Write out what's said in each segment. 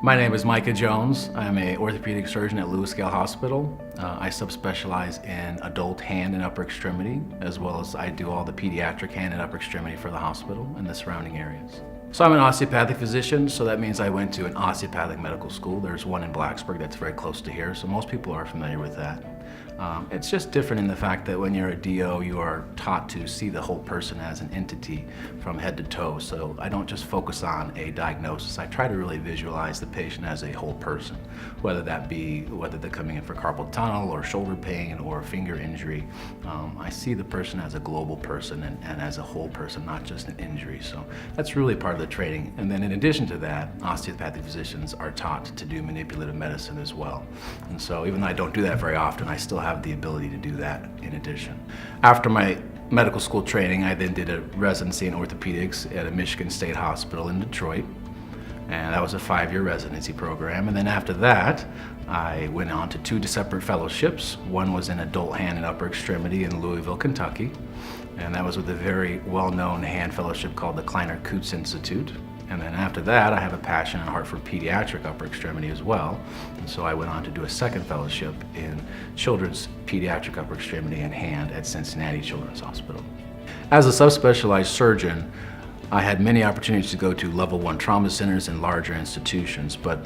My name is Micah Jones. I'm an orthopedic surgeon at LewisGale Hospital. I subspecialize in adult hand and upper extremity, as well as I do all the pediatric hand and upper extremity for the hospital and the surrounding areas. So I'm an osteopathic physician, so that means I went to an osteopathic medical school. There's one in Blacksburg that's very close to here, so most people are familiar with that. It's just different in the fact that when you're a DO, you are taught to see the whole person as an entity from head to toe. So I don't just focus on a diagnosis. I try to really visualize the patient as a whole person, whether they're coming in for carpal tunnel or shoulder pain or finger injury. I see the person as a global person and as a whole person, not just an injury. So that's really part of the training. And then in addition to that, osteopathic physicians are taught to do manipulative medicine as well. And so even though I don't do that very often, I still have the ability to do that in addition. After my medical school training, I then did a residency in orthopedics at a Michigan State hospital in Detroit. And that was a 5-year residency program. And then after that, I went on to 2 separate fellowships. One was in adult hand and upper extremity in Louisville, Kentucky. And that was with a very well-known hand fellowship called the Kleiner-Kutz Institute. And then after that, I have a passion and heart for pediatric upper extremity as well. And so I went on to do a second fellowship in children's pediatric upper extremity and hand at Cincinnati Children's Hospital. As a subspecialized surgeon, I had many opportunities to go to level 1 trauma centers and larger institutions, but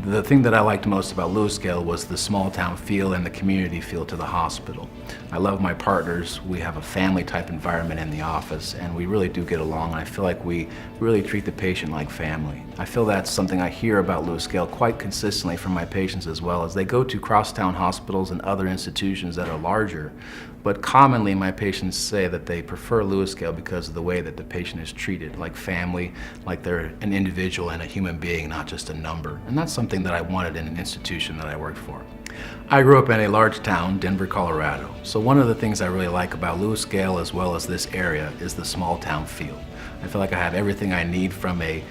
the thing that I liked most about LewisGale was the small town feel and the community feel to the hospital. I love my partners. We have a family type environment in the office and we really do get along. I feel like we really treat the patient like family. I feel that's something I hear about LewisGale quite consistently from my patients as well, as they go to crosstown hospitals and other institutions that are larger. But commonly my patients say that they prefer LewisGale because of the way that the patient is treated, like family, like they're an individual and a human being, not just a number. And that's something that I wanted in an institution that I worked for. I grew up in a large town, Denver, Colorado. So one of the things I really like about LewisGale as well as this area is the small town feel. I feel like I have everything I need from a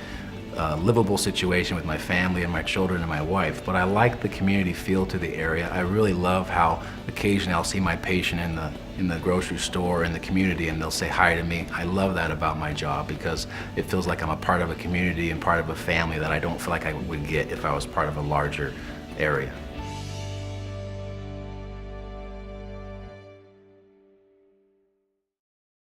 livable situation with my family and my children and my wife, but I like the community feel to the area. I really love how occasionally I'll see my patient in the grocery store in the community and they'll say hi to me. I love that about my job because it feels like I'm a part of a community and part of a family that I don't feel like I would get if I was part of a larger area.